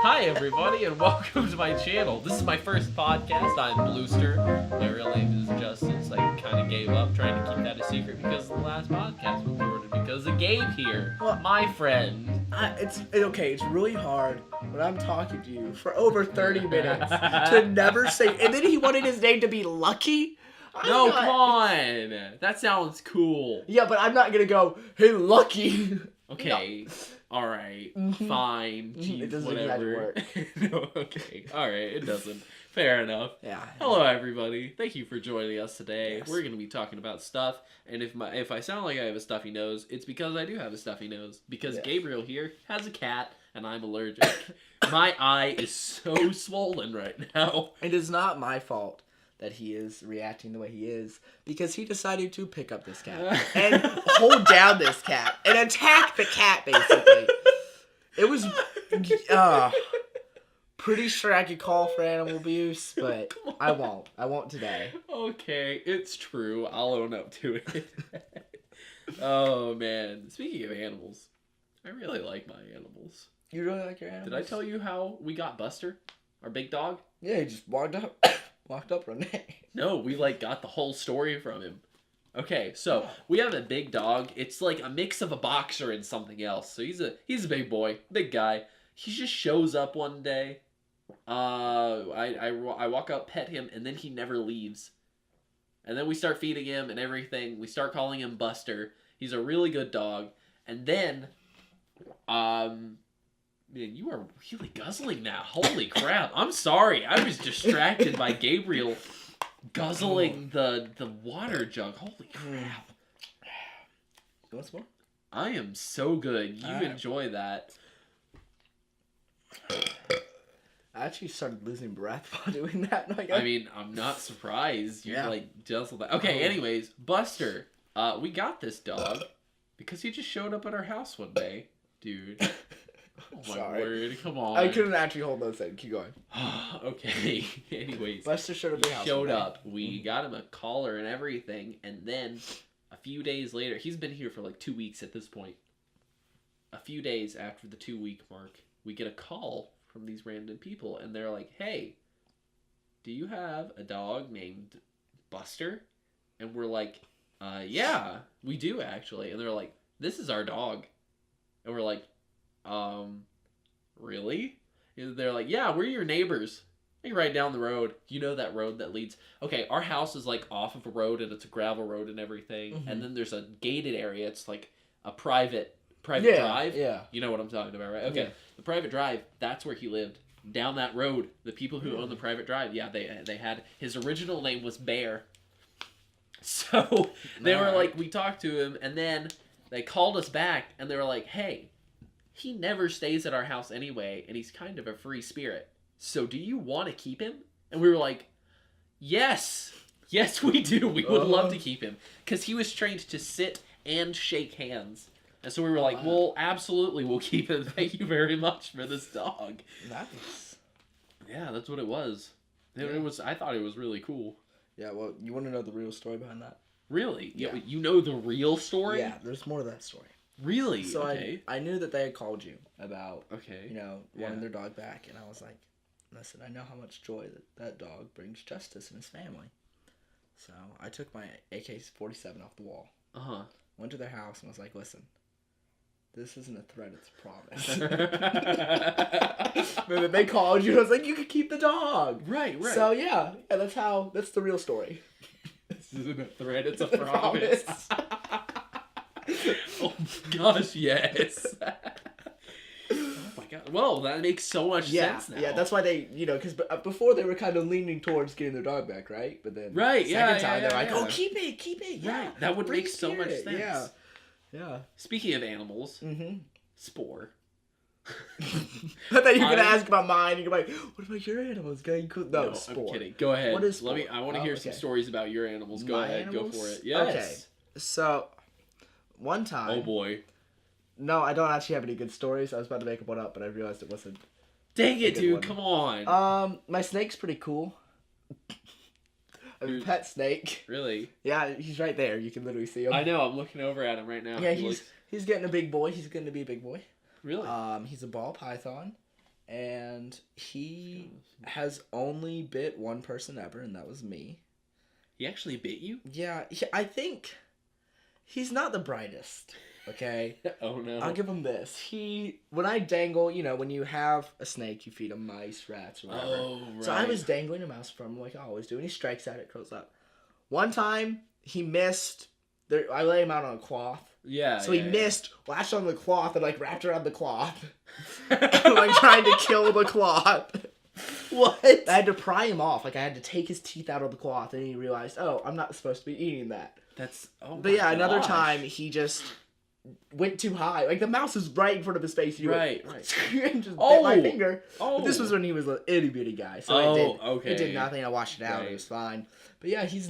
Hi everybody and welcome to my channel. This is my first podcast. I'm Bluester. My real name is Justice. I kind of gave up trying to keep that a secret because the last podcast was recorded because of Gabe here, my friend. It's really hard when I'm talking to you for over 30 minutes to never say, and then he wanted his name to be Lucky? Come on. That sounds cool. Yeah, but I'm not going to go, hey, Lucky. Okay. No. All right. Fine. Jeez, it doesn't whatever. work. No, okay. All right. It doesn't. Fair enough. Yeah. Hello, everybody. Thank you for joining us today. Yes. We're going to be talking about stuff, and if I sound like I have a stuffy nose, it's because I do have a stuffy nose. Because Gabriel here has a cat, and I'm allergic. My eye is so swollen right now. It is not my fault that he is reacting the way he is, because he decided to pick up this cat and hold down this cat and attack the cat, basically. It was pretty sure I could call for animal abuse, but I won't. I won't today. Okay, it's true. I'll own up to it. Oh, man. Speaking of animals, I really like my animals. You really like your animals? Did I tell you how we got Buster, our big dog? Yeah, he just walked up one day. No, we got the whole story from him. Okay, so we have a big dog. It's like a mix of a boxer and something else. So he's a big boy, big guy. He just shows up one day. I walk up, pet him, and then he never leaves. And then we start feeding him and everything. We start calling him Buster. He's a really good dog. And then, man, you are really guzzling that. Holy crap. I'm sorry. I was distracted by Gabriel guzzling the water jug. Holy crap. You want some more? I am so good. You enjoy that. I actually started losing breath while doing that. I mean, I'm not surprised. You guzzled that. Okay, anyways, Buster. We got this dog because he just showed up at our house one day. Dude. Oh my word, come on. I couldn't actually hold those in. Keep going. Okay. Anyways. Buster showed up at the house. Showed up. We got him a collar and everything, and then a few days later, he's been here for like 2 weeks at this point. A few days after the 2-week mark, we get a call from these random people, and they're like, hey, do you have a dog named Buster? And we're like, yeah, we do actually. And they're like, this is our dog. And we're like, really? And they're like, yeah, we're your neighbors. Like right down the road. You know that road that leads... Okay, our house is like off of a road, and it's a gravel road and everything. Mm-hmm. And then there's a gated area. It's like a private drive. Yeah. You know what I'm talking about, right? Okay. Yeah. The private drive, that's where he lived. Down that road. The people who own the private drive, yeah, they had... His original name was Bear. So they were like, we talked to him, and then they called us back, and they were like, hey... He never stays at our house anyway, and he's kind of a free spirit. So do you want to keep him? And we were like, yes. Yes, we do. We would love to keep him. Because he was trained to sit and shake hands. And so we were like, well, absolutely, we'll keep him. Thank you very much for this dog. Nice. Yeah, that's what it was. It was. I thought it was really cool. Yeah, well, you want to know the real story behind that? Really? Yeah. You know the real story? Yeah, there's more to that story. Really? So okay. I knew that they had called you about, wanting their dog back. And I was like, listen, I know how much joy that dog brings Justice and his family. So I took my AK-47 off the wall. Went to their house and was like, listen, this isn't a threat, it's a promise. But then they called you and I was like, you could keep the dog. Right. So yeah, that's the real story. This isn't a threat, it's a promise. Oh my gosh, yes. Oh my god. Well, that makes so much sense now. Yeah, that's why they, because before they were kind of leaning towards getting their dog back, right? But then second time they're like, oh, keep it. Yeah. Right, that would make so much sense. Yeah. Speaking of animals, Spore. I thought you were going to ask about mine. You're like, what about your animals? No, Spore. I'm kidding. Go ahead. What is Spore? I want to hear some stories about your animals. Go ahead. Go for it. Yes. Okay. So... One time... Oh, boy. No, I don't actually have any good stories. I was about to make one up, but I realized it wasn't... Dang it, dude. Come on. My snake's pretty cool. I have a pet snake. Really? Yeah, he's right there. You can literally see him. I know. I'm looking over at him right now. Yeah, he's getting a big boy. He's going to be a big boy. Really? He's a ball python. and he has only bit one person ever, and that was me. He actually bit you? Yeah, I think he's not the brightest. Okay. Oh no. I'll give him this. When I dangle, when you have a snake, you feed him mice, rats, or whatever. Oh, right. So I was dangling a mouse from him like I always do, and he strikes at it, curls up. One time, he missed. I lay him out on a cloth. Yeah. So he missed, latched on the cloth, and like wrapped around the cloth, like trying to kill the cloth. What? I had to pry him off. Like I had to take his teeth out of the cloth, and he realized, oh, I'm not supposed to be eating that. That's. Oh. But yeah, another time he just went too high. Like the mouse was right in front of his face. Right. And just bit my finger. Oh. But this was when he was an itty bitty guy. So it did nothing. I washed it out. Right. It was fine. But yeah, he's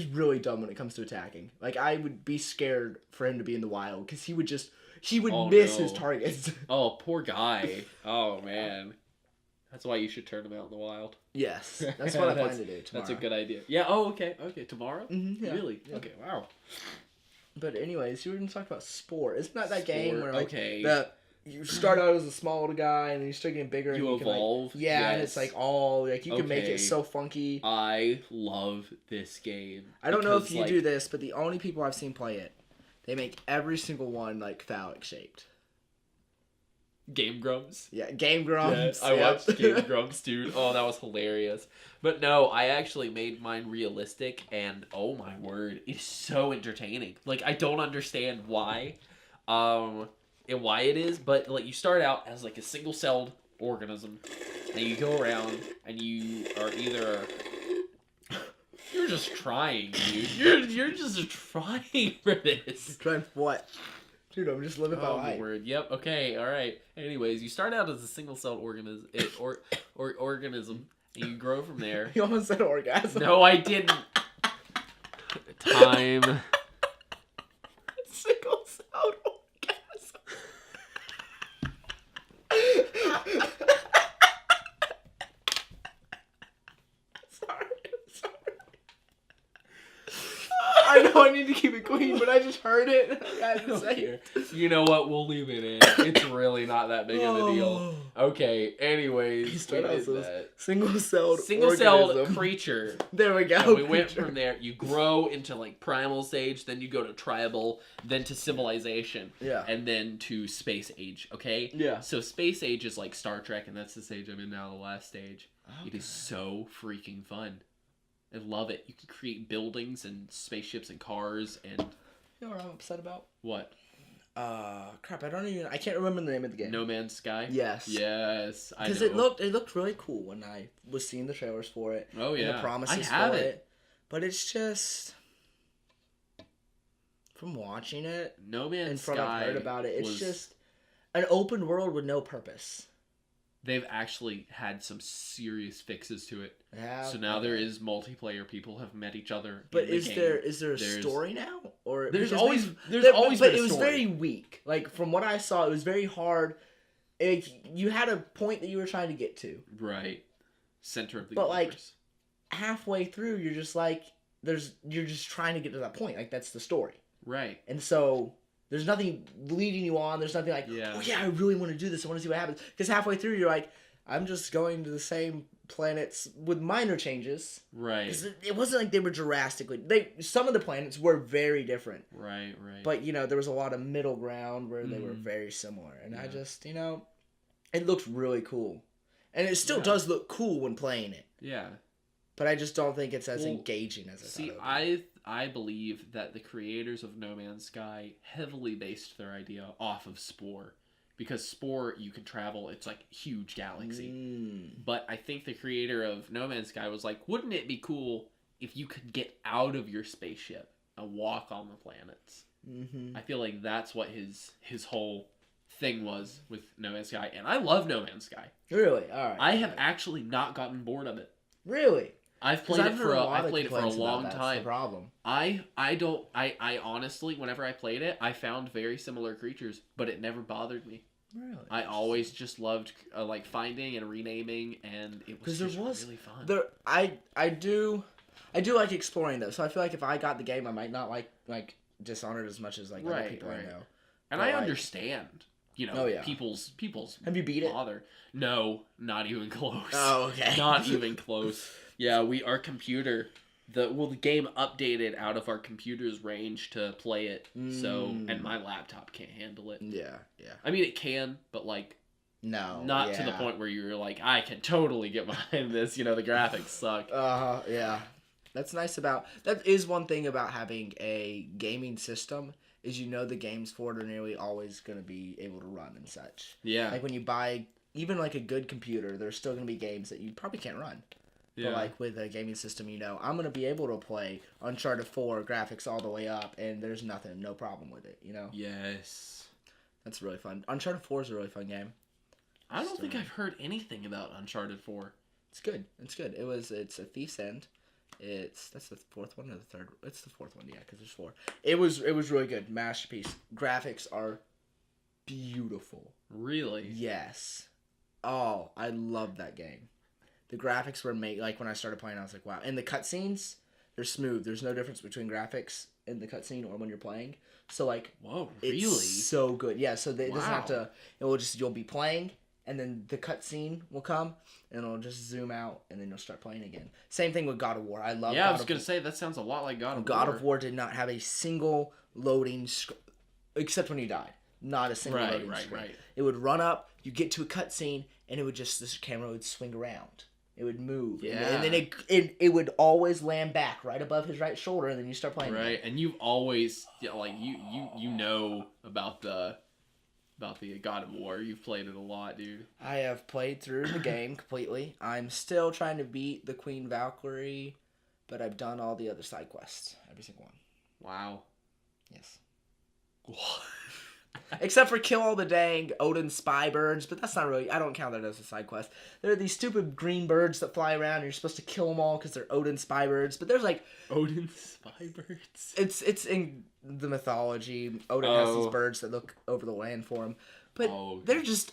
really dumb when it comes to attacking. Like I would be scared for him to be in the wild because he would miss his targets. Oh, poor guy. Oh man. That's why you should turn him out in the wild. Yes. That's what I plan to do tomorrow. That's a good idea. Yeah. Oh, okay. Okay. Tomorrow? Mm-hmm, yeah. Really? Yeah. Okay. Wow. But anyways, you were going to talk about Spore. Isn't that game where you start out as a small little guy and then you start getting bigger and you evolve? Can, and it's like all you can make it so funky. I love this game. I don't know if you do this, but the only people I've seen play it, they make every single one like phallic shaped. Game Grumps? Yeah, Game Grumps. Yeah, I watched Game Grumps, dude. Oh, that was hilarious. But no, I actually made mine realistic, and oh my word, it's so entertaining. Like, I don't understand why, and why it is, but like you start out as like a single-celled organism, and you go around, and you are either... You're just trying, dude. You're just trying for this. Trying for what? Dude, I'm just living my life. Word. Yep. Okay. All right. Anyways, you start out as a single-celled organism, organism, and you grow from there. You almost said orgasm. No, I didn't. Time. Single-celled orgasm. Sorry. I know I need to keep it clean, but I just heard it. I had to say it. You know what? We'll leave it in. It's really not that big of a deal. Okay. Anyways, single-celled creature. There we go. And we went from there. You grow into like primal stage, then you go to tribal, then to civilization, and then to space age. Okay. Yeah. So space age is like Star Trek, and that's the stage I'm in now, the last stage. Okay. It is so freaking fun. I love it. You can create buildings and spaceships and cars and... You know what I'm upset about? What? Crap, I can't remember the name of the game. No Man's Sky? Yes. Yes, I know. Because it looked really cool when I was seeing the trailers for it. Oh, yeah. And the promises for it. But it's just... From watching it... No Man's Sky... And from I've heard about it, it's just an open world with no purpose. They've actually had some serious fixes to it. Yeah. So now there is multiplayer. People have met each other. But is there a story now? Or there's always been but a story. It was very weak. Like from what I saw, it was very hard. You had a point that you were trying to get to. Right. Center of the universe. But like halfway through, you're just like you're just trying to get to that point. Like that's the story. Right. And so. There's nothing leading you on. There's nothing like, oh yeah, I really want to do this. I want to see what happens. Because halfway through, you're like, I'm just going to the same planets with minor changes. Right. Because it wasn't like they were drastically. Some of the planets were very different. Right. But, there was a lot of middle ground where they were very similar. And I just, it looked really cool. And it still does look cool when playing it. Yeah. But I just don't think it's as engaging as I thought it would be. I believe that the creators of No Man's Sky heavily based their idea off of Spore. Because Spore, you can travel, it's like a huge galaxy. But I think the creator of No Man's Sky was like, wouldn't it be cool if you could get out of your spaceship and walk on the planets? I feel like that's what his whole thing was with No Man's Sky. And I love No Man's Sky. Really? Alright. I have actually not gotten bored of it. Really? I've played it for a long time. That's the problem. I honestly, whenever I played it, I found very similar creatures, but it never bothered me. Really? I always just loved like finding and renaming, and it was really fun. I do like exploring though, so I feel like if I got the game, I might not like Dishonored as much as like other people I know. And I understand. people's Have you beat bother. It? No, not even close. Oh, okay. Not even close. Yeah, our computer, the game updated out of our computer's range to play it. So, and my laptop can't handle it. Yeah. I mean, it can, but like, not to the point where you're like, I can totally get behind this. The graphics suck. Yeah. That is one thing about having a gaming system is the games for it are nearly always going to be able to run and such. Yeah. Like when you buy even like a good computer, there's still going to be games that you probably can't run. Yeah. But like with a gaming system, I'm going to be able to play Uncharted 4 graphics all the way up, and there's no problem with it, Yes. That's really fun. Uncharted 4 is a really fun game. I don't think I've heard anything about Uncharted 4. It's good. It's a Thief's End. That's the fourth one or the third? It's the fourth one, yeah, because there's 4. It was really good. Masterpiece. Graphics are beautiful. Really? Yes. Oh, I love that game. The graphics were made, like when I started playing, I was like, wow. And the cutscenes, they're smooth. There's no difference between graphics in the cutscene or when you're playing. So like, whoa, really? It's so good. Yeah, so it doesn't have to, you'll be playing, and then the cutscene will come, and it'll just zoom out, and then you'll start playing again. Same thing with God of War. I love God of War. Yeah, I was going to say, that sounds a lot like God of War. God of War did not have a single loading except when you died. Not a single loading screen. Right. It would run up, you get to a cutscene, and this camera would swing around. It would move. Yeah. And then it would always land back right above his right shoulder, and then you start playing. Right, and you've always, you know about the God of War. You've played it a lot, dude. I have played through the game completely. I'm still trying to beat the Queen Valkyrie, but I've done all the other side quests. Every single one. Wow. Yes. Except for kill all the dang Odin spy birds, but that's not really, I don't count that as a side quest. There are these stupid green birds that fly around, and you're supposed to kill them all because they're Odin spy birds, but there's like... Odin spy birds? It's in the mythology. Odin has these birds that look over the land for him, but they're just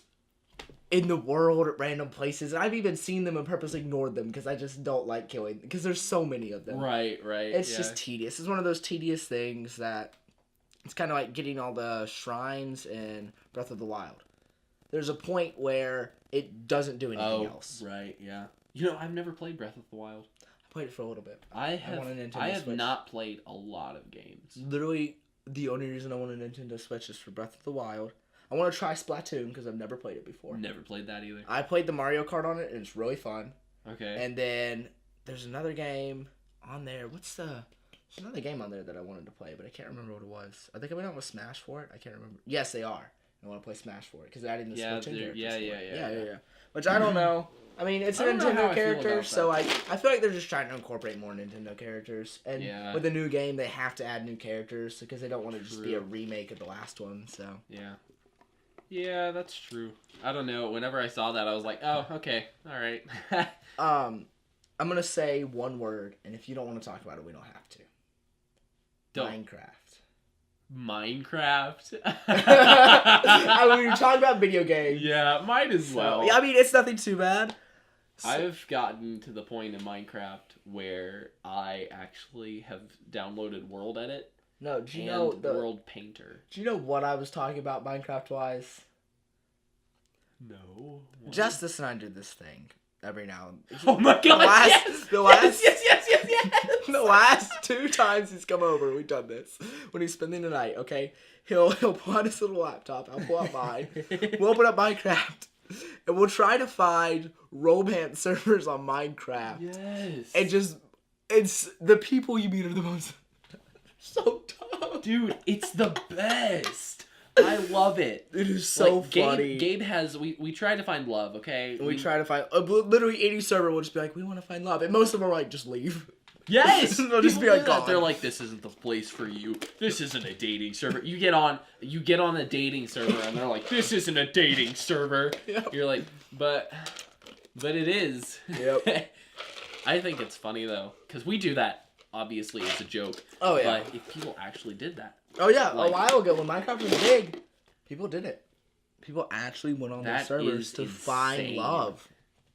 in the world at random places, and I've even seen them and purposely ignored them because I just don't like killing, because there's so many of them. Right. It's just tedious. It's one of those tedious things that... It's kind of like getting all the shrines in Breath of the Wild. There's a point where it doesn't do anything else. Right, yeah. I've never played Breath of the Wild. I played it for a little bit. I have not played a lot of games. Literally, the only reason I want a Nintendo Switch is for Breath of the Wild. I want to try Splatoon because I've never played it before. Never played that either. I played the Mario Kart on it, and it's really fun. Okay. And then there's another game on there. There's another game on there that I wanted to play, but I can't remember what it was. Are they coming out with Smash for it? I can't remember. Yes, they are. I want to play Smash for it because they're adding the Switch in characters. Yeah. Which I don't know. I mean, it's a Nintendo character, so I feel like they're just trying to incorporate more Nintendo characters. And with a new game, they have to add new characters because they don't want to just be a remake of the last one. So yeah, that's true. I don't know. Whenever I saw that, I was like, oh, okay, all right. I'm gonna say one word, and if you don't want to talk about it, we don't have to. Minecraft. I mean, you're talking about video games. Yeah, might as well. I mean, it's nothing too bad. I've gotten to the point in Minecraft where I actually have downloaded World Edit. No, do you know the World Painter? Do you know what I was talking about Minecraft-wise? No. What? Justice and I do this thing every now and then. Oh my god! Yes! The last 2 times he's come over, we've done this. When he's spending the night, okay? He'll pull out his little laptop, I'll pull out mine, we'll open up Minecraft, and we'll try to find romance servers on Minecraft. Yes. And it's the people you meet are the most so dumb. Dude, it's the best. I love it. It is so funny. Gabe has... We try to find love, okay? We try to find... literally any server will just be like, we want to find love. And most of them are like, just leave. Yes! They'll just be like, gone. They're like, this isn't the place for you. This isn't a dating server. You get on a dating server, and they're like, this isn't a dating server. Yep. You're like, but it is. Yep. I think it's funny, though, because we do that, obviously, as a joke. Oh, yeah. But if people actually did that... Oh, yeah. A while ago, when Minecraft was big, people did it. People actually went on those servers to find love.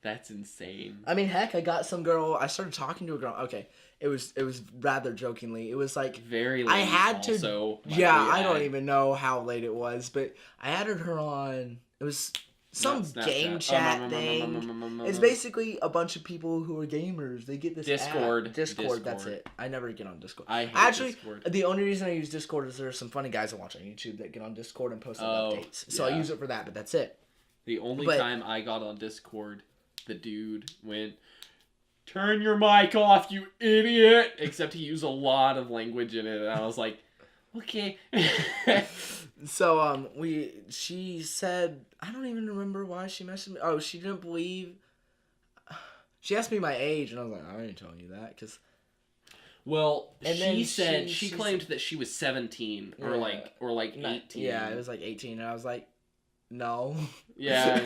That's insane. I mean, heck, I got some girl. I started talking to a girl. Okay, it was rather jokingly. It was like very late. I had to. Also, yeah, I don't even know how late it was, but I added her on. It was some game chat thing. It's basically a bunch of people who are gamers. They get this Discord. App. Discord. That's it. I never get on Discord. I hate Discord. The only reason I use Discord is there's some funny guys I watch on YouTube that get on Discord and post updates. So I use it for that, but that's it. The only time I got on Discord, the dude went, "Turn your mic off, you idiot!" Except he used a lot of language in it, and I was like, okay. So she said, I don't even remember why she messaged me. Oh, she didn't believe. She asked me my age, and I was like, I ain't telling you that, because. Well, and she said she claimed that she was 17 or like 18. Yeah, it was like 18, and I was like, no. Yeah.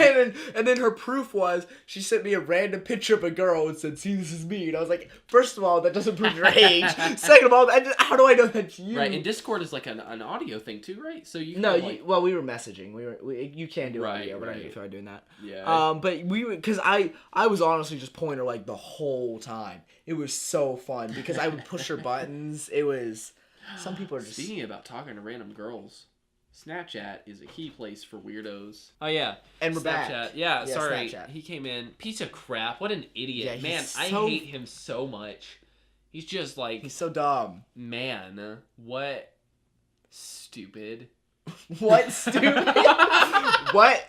and then her proof was she sent me a random picture of a girl and said, "See, this is me." And I was like, first of all, that doesn't prove your age. Second of all, how do I know that's you? Right, and Discord is like an audio thing too, right? So you well, we were messaging. You can do audio, but I didn't feel like doing that. Yeah. But because I was honestly just pointing her like the whole time. It was so fun because I would push her buttons. It was. Some people are just. Speaking about talking to random girls. Snapchat is a key place for weirdos. Oh, yeah. And we're Snapchat. back. Yeah, sorry. Snapchat. He came in. Piece of crap. What an idiot. Yeah, man, I hate him so much. He's just like... He's so dumb. Man, what stupid. What stupid? What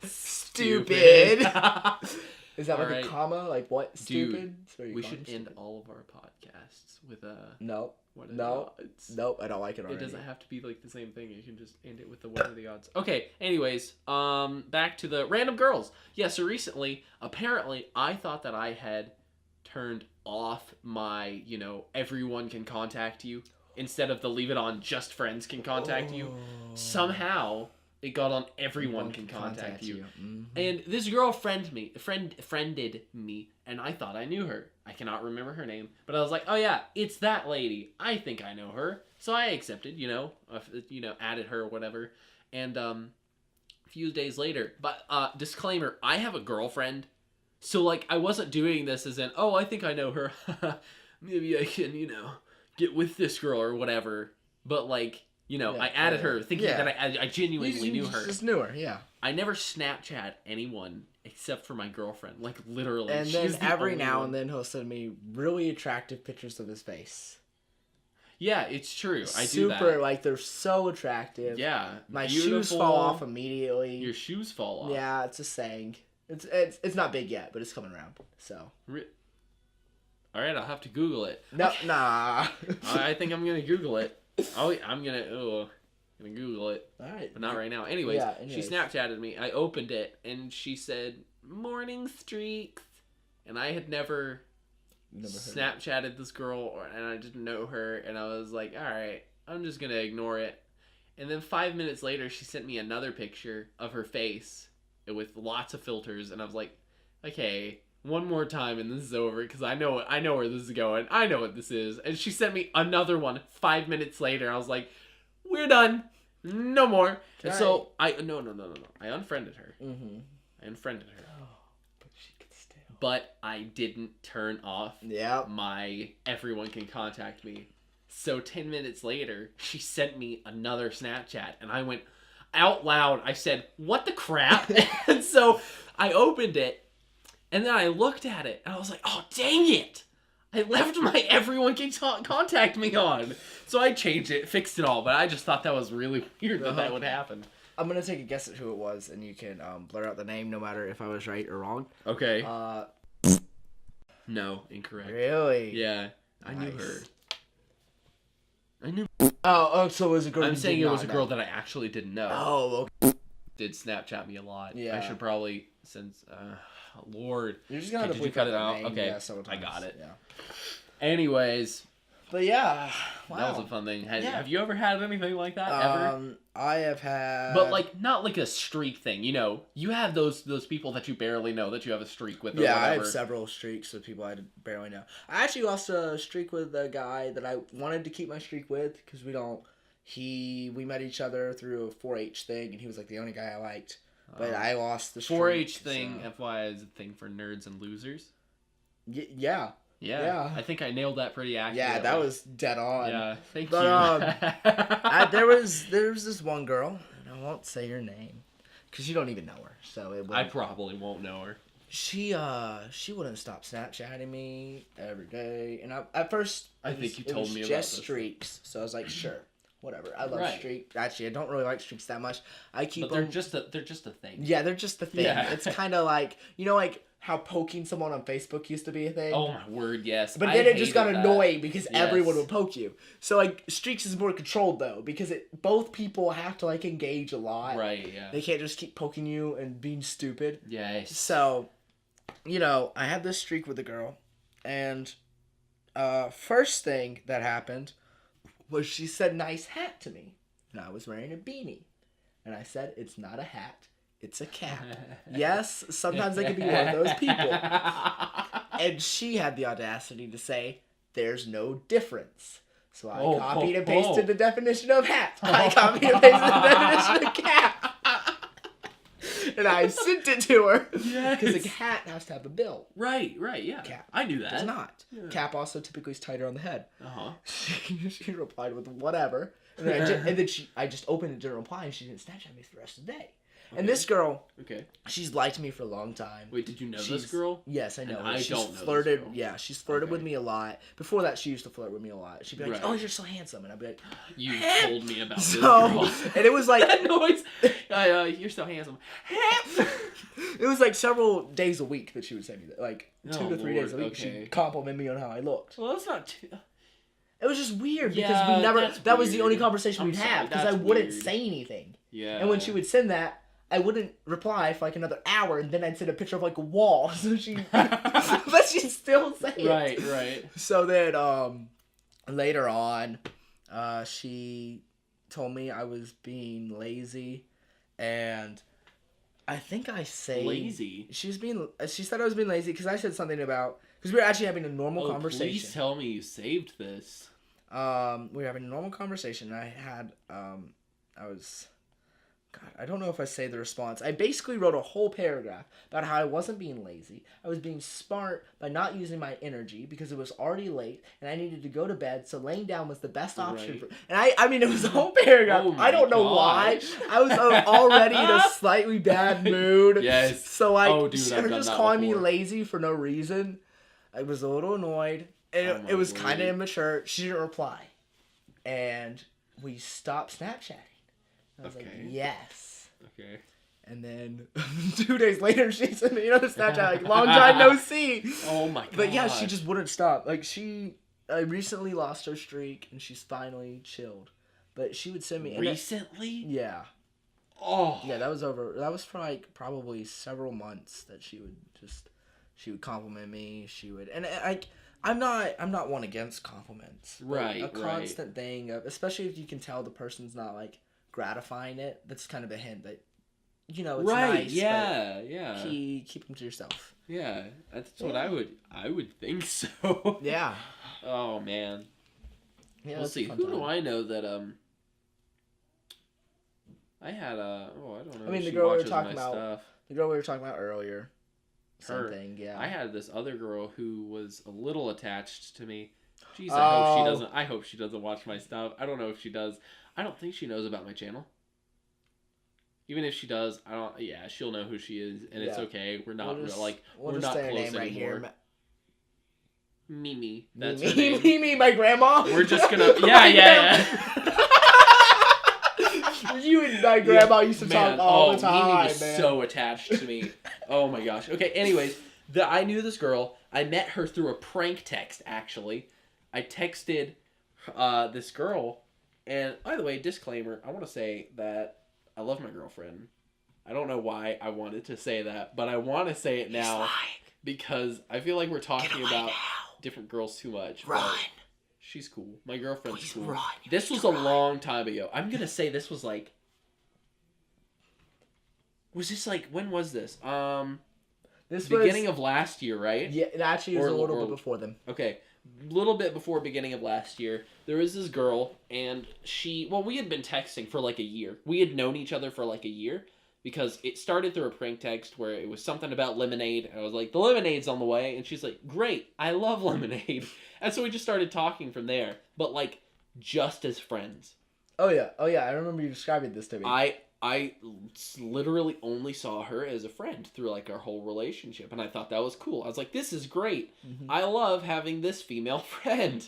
stupid? Is that like a comma? Like what stupid? Dude, we should end all of our podcasts with a... Nope. Nope, I don't like it already. It doesn't have to be like the same thing. You can just end it with the what are the odds. Okay, anyways, back to the random girls. Yeah, so recently, apparently, I thought that I had turned off my, everyone can contact you instead of the leave it on just friends can contact you. Somehow, it got on everyone can contact you. Mm-hmm. And this girl friended me, and I thought I knew her. I cannot remember her name, but I was like, oh yeah, it's that lady. I think I know her. So I accepted, added her or whatever. And a few days later, but disclaimer, I have a girlfriend. So like I wasn't doing this as in, oh, I think I know her. Maybe I can, get with this girl or whatever. But like, I added her thinking that I genuinely knew her. Just knew her, yeah. I never Snapchat anyone except for my girlfriend. Like, literally. And then every now and then he'll send me really attractive pictures of his face. Yeah, it's true. I do that. Super, like, they're so attractive. Yeah. My shoes fall off immediately. Your shoes fall off. Yeah, it's a saying. It's not big yet, but it's coming around, so. Alright, I'll have to Google it. No, nah. I think I'm going to Google it. I'm going to Google it. Alright. But not right now. Anyways, she Snapchatted me. I opened it, and she said, "Morning streaks." And I had never Snapchatted this girl, and I didn't know her, and I was like, alright, I'm just going to ignore it. And then 5 minutes later, she sent me another picture of her face with lots of filters, and I was like, okay, one more time and this is over, because I know where this is going. I know what this is. And she sent me another one 5 minutes later. I was like, we're done. No more. And so no. I unfriended her. Mm-hmm. I unfriended her. Oh, but she could still. But I didn't turn off my everyone can contact me. So 10 minutes later, she sent me another Snapchat, and I went out loud. I said, "What the crap?" And so I opened it, and then I looked at it, and I was like, "Oh, dang it! I left my everyone can contact me on." So I changed it, fixed it all, but I just thought that was really weird that would happen. I'm going to take a guess at who it was, and you can blur out the name no matter if I was right or wrong. Okay. No, incorrect. Really? Yeah. I knew her. I knew. Oh, so it was a girl. I'm saying it was a girl that I actually didn't know. Oh, okay. Did Snapchat me a lot. Yeah. I should probably, since, Lord. You're just going to did you cut it out? Name. Okay. Yeah, I got it. Yeah. Anyways. But yeah. Wow. That was a fun thing. Have you ever had anything like that, ever? I have had... But, like, not like a streak thing, you know? You have those people that you barely know that you have a streak with or whatever. I have several streaks with people I barely know. I actually lost a streak with a guy that I wanted to keep my streak with, because we met each other through a 4-H thing, and he was, like, the only guy I liked. But I lost the streak. 4-H thing, so. FYI, is a thing for nerds and losers. Yeah. Yeah. I think I nailed that pretty accurately. Yeah, that was dead on. Yeah, thank you. There was this one girl, and I won't say her name, because you don't even know her. So I probably won't know her. She wouldn't stop Snapchatting me every day, and at first I think you told me about just this. Streaks, so I was like, sure, whatever. I love streaks. Actually, I don't really like streaks that much. I keep them. They're just a thing. Yeah, they're just a thing. Yeah. It's kind of like like how poking someone on Facebook used to be a thing. Oh my word, yes. But then it just got annoying because everyone would poke you. So like streaks is more controlled though because both people have to like engage a lot. Right. Yeah. They can't just keep poking you and being stupid. Yes. So. I had this streak with a girl, and first thing that happened was she said nice hat to me, and I was wearing a beanie, and I said it's not a hat, it's a cap. Yes, sometimes I can be one of those people. And she had the audacity to say there's no difference. So I copied and pasted the definition of hat. I copied and pasted the definition of cap. And I sent it to her. Yes. Because a hat has to have a bill. Right, yeah. Cap I knew that. does not. Yeah. Cap also typically is tighter on the head. She replied with whatever. And then I just opened it to reply and she didn't Snapchat me for the rest of the day. Okay. And this girl, she's liked me for a long time. Wait, did you know this girl? Yes, I know her. I don't know flirted, this girl. Yeah, she's flirted with me a lot. Before that, she used to flirt with me a lot. She'd be like, "Oh, you're so handsome," and I'd be like, "You told me about this girl." And it was like that noise. You're so handsome. It was like several days a week that she would say me that, like 2 to 3 days a week. She'd compliment me on how I looked. Well, that's not too. It was just weird because we never. That was the only conversation we'd have because I wouldn't say anything. Yeah. And when she would send that, I wouldn't reply for like another hour, and then I'd send a picture of like a wall. So but she'd still say it. Right. So then, later on, she told me I was being lazy, and I think I say lazy. She said I was being lazy because I said something about because we were actually having a normal conversation. Please tell me you saved this. We were having a normal conversation. And I don't know if I say the response. I basically wrote a whole paragraph about how I wasn't being lazy. I was being smart by not using my energy because it was already late and I needed to go to bed. So laying down was the best option. Right. And I mean, it was a whole paragraph. I don't know why. I was already in a slightly bad mood. Yes. So her just calling me lazy for no reason. I was a little annoyed. And it was kind of immature. She didn't reply. And we stopped Snapchatting. I was like, yes. Okay. And then 2 days later, she sent me another Snapchat, like, long time no see. Oh my god. But yeah, she just wouldn't stop. Like, I recently lost her streak, and she's finally chilled. But she would send me... Recently? Yeah. Oh. Yeah, that was for, like, probably several months that she would compliment me. I'm not one against compliments. Right, a constant thing of, especially if you can tell the person's not, like, gratifying it, that's kind of a hint that it's nice. Yeah. Keep them to yourself. Yeah, that's what I would think so. Yeah. Oh man. Yeah, we'll see. Who do I know that I had I don't know. I mean, the girl we were talking about earlier. Same thing. Yeah. I had this other girl who was a little attached to me. Jeez, I hope she doesn't watch my stuff. I don't know if she does. I don't think she knows about my channel. Even if she does, she'll know who she is, and it's okay. We're not we're not close anymore. Here. Mimi, that's her name. Mimi, my grandma. We're just gonna, yeah. You and my grandma used to talk all the time. Mimi was so attached to me. Oh my gosh. Okay. Anyways, I knew this girl. I met her through a prank text. Actually, I texted this girl. And, by the way, disclaimer, I want to say that I love my girlfriend. I don't know why I wanted to say that, but I want to say it now because I feel like we're talking about different girls too much. Run. She's cool. My girlfriend's cool. Run. This was a long time ago. I'm going to say this was like... Was this like... When was this? This beginning of last year, right? Yeah, it actually was a little bit before them. Okay. Little bit before beginning of last year, there was this girl, and we had been texting for like a year. We had known each other for like a year, because it started through a prank text where it was something about lemonade. And I was like, the lemonade's on the way. And she's like, great, I love lemonade. And so we just started talking from there. But, like, just as friends. Oh, yeah. I remember you describing this to me. I literally only saw her as a friend through, like, our whole relationship. And I thought that was cool. I was like, this is great. Mm-hmm. I love having this female friend.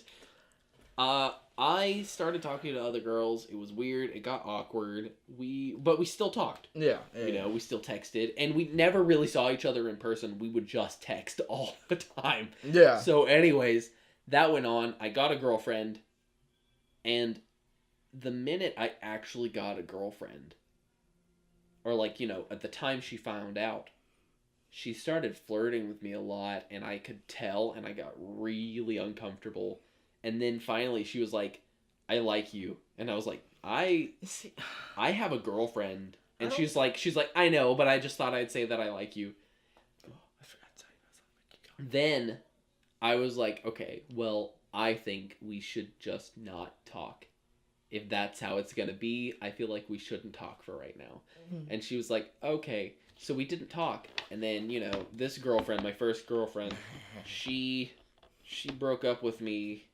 I started talking to other girls. It was weird. It got awkward. But we still talked. Yeah. You know, we still texted. And we never really saw each other in person. We would just text all the time. Yeah. So anyways, that went on. I got a girlfriend. And the minute I actually got a girlfriend, or like, you know, at the time she found out, she started flirting with me a lot, and I could tell, and I got really uncomfortable. And then finally she was like, I like you. And I was like, I have a girlfriend. And she's like, I know, but I just thought I'd say that I like you. Oh, I forgot to tell you. Then I was like, okay, well, I think we should just not talk. If that's how it's going to be, I feel like we shouldn't talk for right now. Mm-hmm. And she was like, okay. So we didn't talk. And then, you know, this girlfriend, my first girlfriend, she broke up with me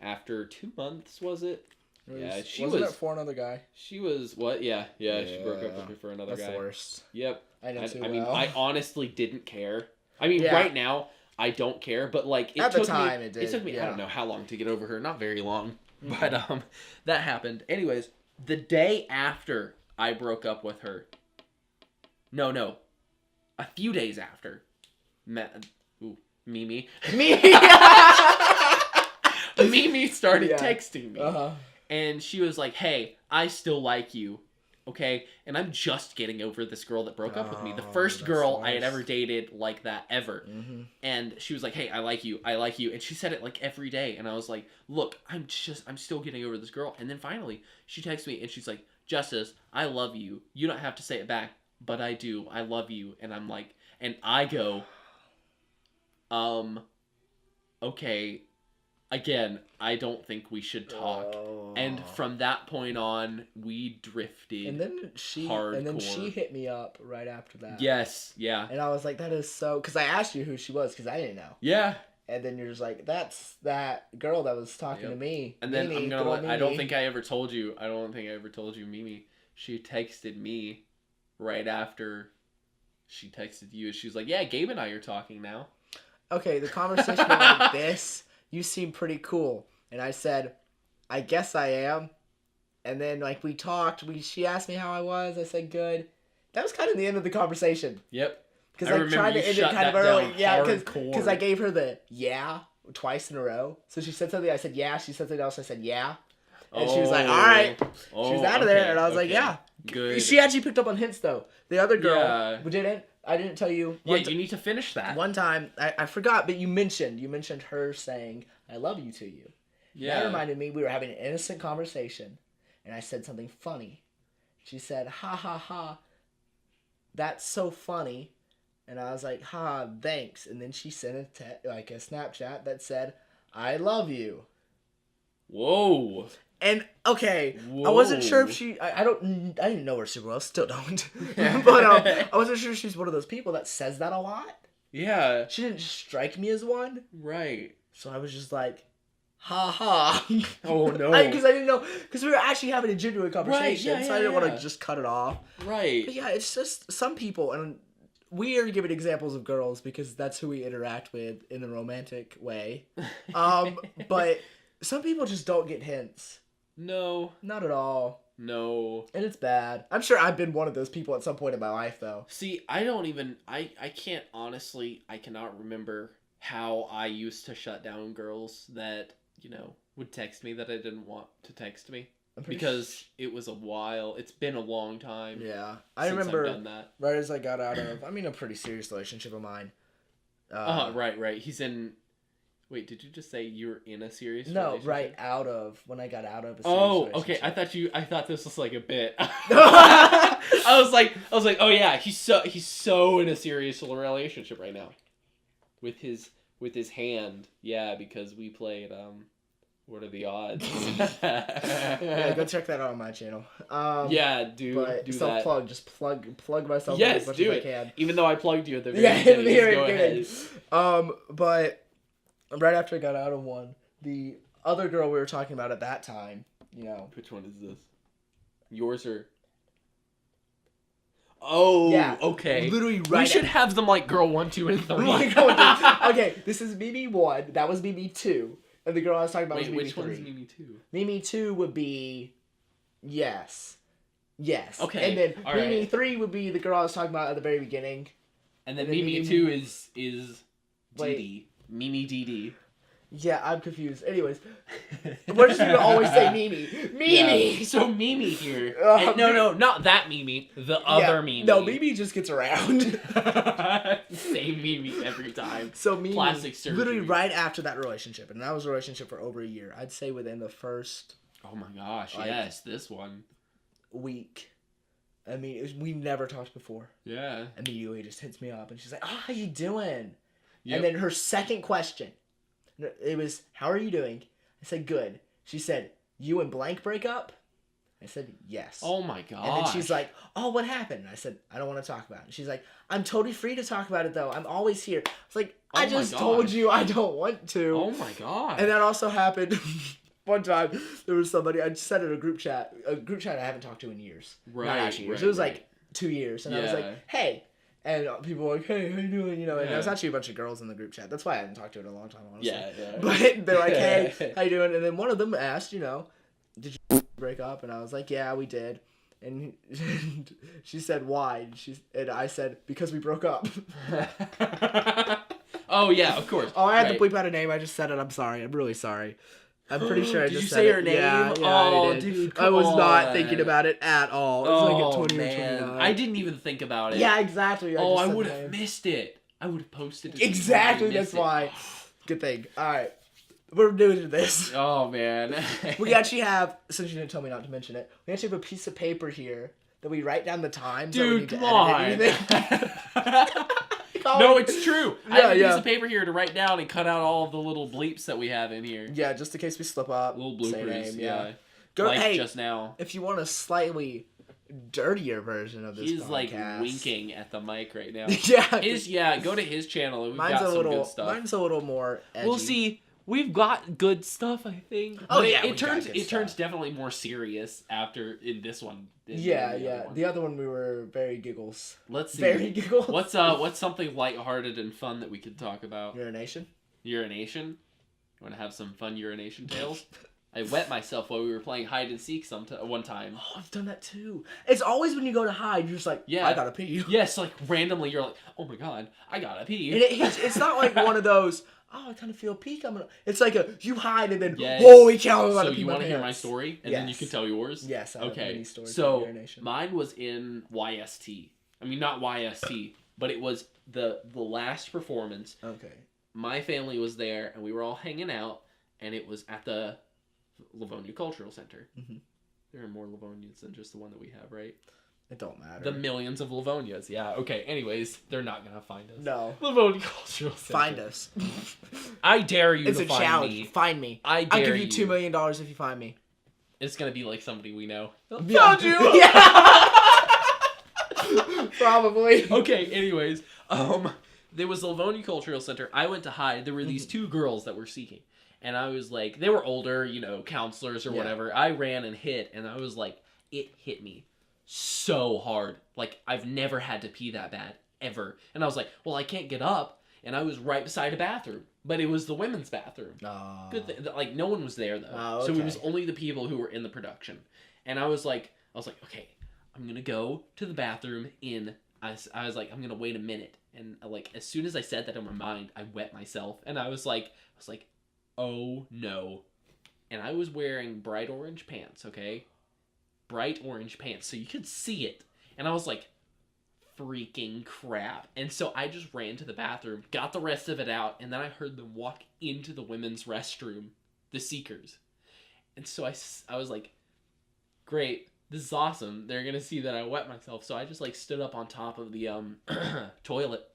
after 2 months, was it? Wasn't it for another guy? She was, what? Yeah, she broke up with me for another guy. That's the worst. Yep. I know too well. I mean, I honestly didn't care. I mean, right now, I don't care, but like at the time it did. It took me I don't know how long to get over her. Not very long, but that happened. Anyways, the day after I broke up with her. No, a few days after. Mimi. Mimi started texting me, and she was like, "Hey, I still like you." Okay, and I'm just getting over this girl that broke up with me. The first girl I had ever dated like that ever. Mm-hmm. And she was like, hey, I like you. And she said it like every day. And I was like, look, I'm still getting over this girl. And then finally she texts me and she's like, Justice, I love you. You don't have to say it back, but I do. I love you. And I'm like, and I go, okay, again, I don't think we should talk. And from that point on, we drifted. And then she hit me up right after that. Yes, yeah. And I was like, that is so, because I asked you who she was because I didn't know. Yeah. And then you're just like, that's that girl that was talking to me. And then Mimi, I don't think I ever told you. Mimi. She texted me right after she texted you. She was like, yeah, Gabe and I are talking now. Okay, the conversation went like this. You seem pretty cool. And I said, I guess I am. And then, like, we talked. She asked me how I was. I said, good. That was kind of the end of the conversation. Yep. Because I tried to end it kind of early. Yeah, because I gave her the yeah twice in a row. So she said something. I said, yeah. She said something else. I said, yeah. And she was like, all right. She was out of there. And I was like, yeah. Good. She actually picked up on hints, though. The other girl didn't. I didn't tell you. Yeah, you need to finish that. One time, I forgot, but you mentioned her saying, I love you to you. Yeah. That reminded me, we were having an innocent conversation, and I said something funny. She said, ha, ha, ha, that's so funny. And I was like, ha, thanks. And then she sent a Snapchat that said, I love you. Whoa. And, okay, whoa. I wasn't sure if she... I didn't know her super well. Still don't. But I wasn't sure if she's one of those people that says that a lot. Yeah. She didn't strike me as one. Right. So I was just like, ha ha. Oh, no. Because I didn't know... Because we were actually having a genuine conversation. Right, so I didn't want to just cut it off. Right. But yeah, it's just some people... And we are giving examples of girls because that's who we interact with in a romantic way. But some people just don't get hints. No. Not at all. No. And it's bad. I'm sure I've been one of those people at some point in my life, though. See, I don't even... I can't, honestly, I cannot remember how I used to shut down girls that, you know, would text me that I didn't want to text me. Because it was a while. It's been a long time. Yeah. I remember I've done that. Right as I got out of, a pretty serious relationship of mine. Right. He's in... Wait, did you just say you were in a serious relationship? No, right out of, when I got out of a serious relationship. Oh, okay. I thought this was like a bit. I was like, oh yeah, he's so in a serious relationship right now. With his hand. Yeah, because we played What are the odds? Yeah, go check that out on my channel. Yeah, do self-plug. Just plug myself as much as I can. Even though I plugged you at the very beginning, go ahead. But right after I got out of one, the other girl we were talking about at that time, you know. Which one is this? Yours or? Oh, yeah. Okay. Literally right. We should have them like girl 1, 2, and 3. Okay, this is Mimi 1. That was Mimi 2. And the girl I was talking about was Mimi 3. Which one's Mimi 2? Mimi 2 would be yes. Okay. And then all Mimi right. 3 would be the girl I was talking about at the very beginning. And then Mimi 2 is Dee. Mimi Dee. Yeah, I'm confused. Anyways, we're just gonna always say Mimi. Mimi. Yeah. So Mimi here. No, not that Mimi. The other Mimi. No, Mimi just gets around. Same Mimi every time. So Mimi, plastic surgery. literally right after that relationship, and that was a relationship for over a year. I'd say within the first. Oh my gosh! Yes, this one. Week. I mean, we never talked before. Yeah. Immediately just hits me up, and she's like, "Oh, how you doing?" Yep. And then her second question. It was, "How are you doing?" I said, "Good." She said, "You and blank break up?" I said, "Yes." Oh my god. And then she's like, "Oh, what happened?" And I said, "I don't want to talk about it." And she's like, "I'm totally free to talk about it though. I'm always here." I was like, "I just told you I don't want to." Oh my god. And that also happened one time. There was somebody I said in a group chat I haven't talked to in years. Right. Not actually years. It was like 2 years. And I was like, "Hey." And people were like, "Hey, how you doing?" You know, and there was actually a bunch of girls in the group chat. That's why I haven't talked to her in a long time, honestly. Yeah. But they're like, "Hey, how you doing?" And then one of them asked, you know, "Did you break up?" And I was like, "Yeah, we did." And she said, "Why?" And I said, "Because we broke up." Oh yeah, of course. Oh, I had to bleep out a name. I just said it. I'm sorry. I'm really sorry. I'm pretty sure I just said it. Did you say her name? Yeah, oh, I did. Dude, I was not thinking about it at all. It was like at 20 man. or 29. I didn't even think about it. Yeah, exactly. I would have missed it. I would have posted it. Exactly, that's why. Good thing. Alright. We're doing this. Oh, man. We actually have, since you didn't tell me not to mention it, we actually have a piece of paper here that we write down the times that we need to edit anything. No, it's true. Yeah, I have a piece of paper here to write down and cut out all of the little bleeps that we have in here. Yeah, just in case we slip up. Little bloopers, yeah. Like just now. If you want a slightly dirtier version of this He's podcast. like winking at the mic right now. Go to his channel and we've got some good stuff. Mine's a little more edgy. We'll see. We've got good stuff, I think. Oh, yeah, it turns definitely more serious in this one. Yeah. The other one we were very giggles. Let's see. Very giggles. What's something lighthearted and fun that we could talk about? Urination? Urination? You want to have some fun urination tales? I wet myself while we were playing hide and seek one time. Oh, I've done that too. It's always when you go to hide, you're just like, I gotta pee. Yes, like randomly you're like, oh my god, I gotta pee. And it's not like one of those, I kind of feel pee coming up. It's like you hide and then, holy cow, I'm about to pee my pants. So you want to hear my story? And then you can tell yours? Yes, I have many stories about urination. Mine was in YST. I mean, not YST, but it was the last performance. Okay. My family was there, and we were all hanging out, and it was at the Livonia Cultural Center. Mm-hmm. There are more Livonias than just the one that we have, right? It don't matter. The millions of Livonias, yeah. Okay, anyways, they're not gonna find us. No. Livonia Cultural Center. Find us. I dare you to find me. It's a challenge. Find me. I dare you. I'll give you $2 million if you find me. It's gonna be like somebody we know. Found you! Yeah! Probably. Okay, anyways. There was the Livonia Cultural Center. I went to hide. There were these two girls that were seeking. And I was like, they were older, counselors or whatever. I ran and hit, and I was like, it hit me so hard. Like, I've never had to pee that bad, ever. And I was like, well, I can't get up. And I was right beside a bathroom. But it was the women's bathroom. Oh. Good thing. Like, no one was there, though. Oh, okay. So it was only the people who were in the production. And I was like, okay, I'm going to go to the bathroom I was like, I'm going to wait a minute. And, like, as soon as I said that in my mind, I wet myself. And I was like, oh no. And I was wearing bright orange pants, okay? Bright orange pants, so you could see it. And I was like, freaking crap. And so I just ran to the bathroom, got the rest of it out, and then I heard them walk into the women's restroom, the Seekers. And so I was like, great, this is awesome. They're gonna see that I wet myself. So I just like stood up on top of the toilet.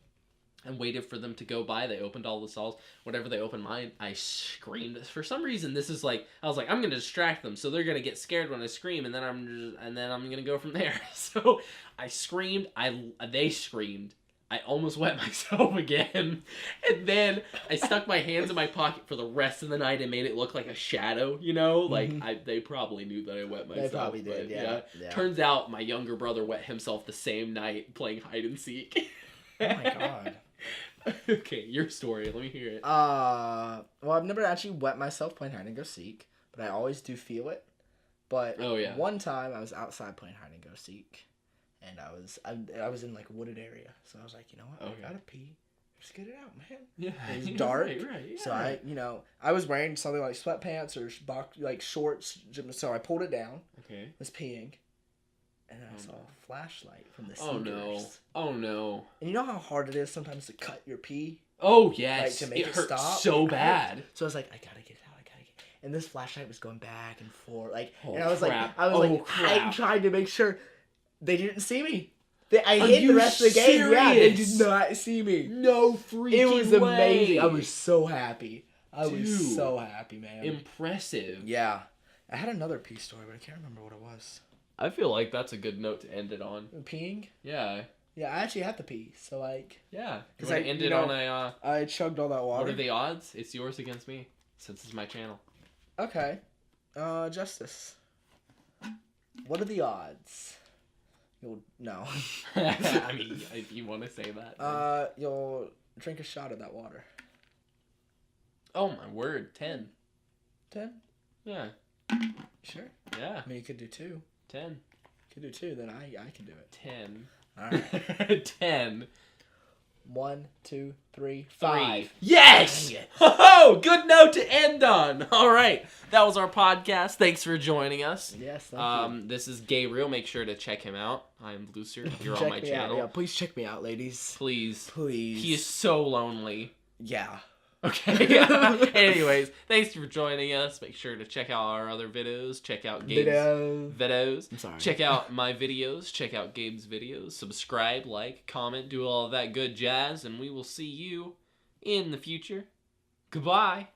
and waited for them to go by. They opened all the stalls. Whenever they opened mine, I screamed. For some reason, this is like, I was like, I'm gonna distract them, so they're gonna get scared when I scream, and then I'm gonna go from there. So I screamed. They screamed. I almost wet myself again, and then I stuck my hands in my pocket for the rest of the night and made it look like a shadow. You know, like they probably knew that I wet myself. They probably did. Yeah. Turns out my younger brother wet himself the same night playing hide and seek. Oh my god. Okay, your story. Let me hear it. Well, I've never actually wet myself playing hide and go seek, but I always do feel it. But one time I was outside playing hide and go seek, and I was in like a wooded area, so I was like, you know what, I gotta pee. Just get it out, man. Yeah. It was dark, right, yeah. So I was wearing something like sweatpants or like shorts, so I pulled it down. Okay. Was peeing. And then I saw a flashlight from the seekers. Oh no. And you know how hard it is sometimes to cut your pee? Oh yes. Like to make it hurt stop? So bad. So I was like, I gotta get it out, And this flashlight was going back and forth. And I was hiding, trying to make sure they didn't see me. I hid the rest of the game. Serious? Yeah, they did not see me. No freaking way. It was amazing. I was so happy. I was so happy, man. Impressive. Yeah. I had another pee story, but I can't remember what it was. I feel like that's a good note to end it on. Peeing? Yeah. Yeah, I actually have to pee, so like... Yeah. Because I ended on a... I chugged all that water. What are the odds? It's yours against me, since it's my channel. Okay. Justice. What are the odds? No. I mean, if you want to say that. You'll drink a shot of that water. Oh my word, 10. 10? Yeah. Sure? Yeah. I mean, you could do 2. 10. You could do 2, then I can do it. 10. Alright. 10. 1, 2, 3, 5. Yes! Oh, good note to end on. All right. That was our podcast. Thanks for joining us. Yes, thank you. This is Gabriel. Make sure to check him out. I'm Lucer. You're on my channel. Yeah, please check me out, ladies. Please. Please. He is so lonely. Yeah. Okay. Anyways, thanks for joining us. Make sure to check out our other videos. Check out Gabe's videos. I'm sorry. Check out my videos. Check out Gabe's videos. Subscribe, like, comment, do all of that good jazz, and we will see you in the future. Goodbye.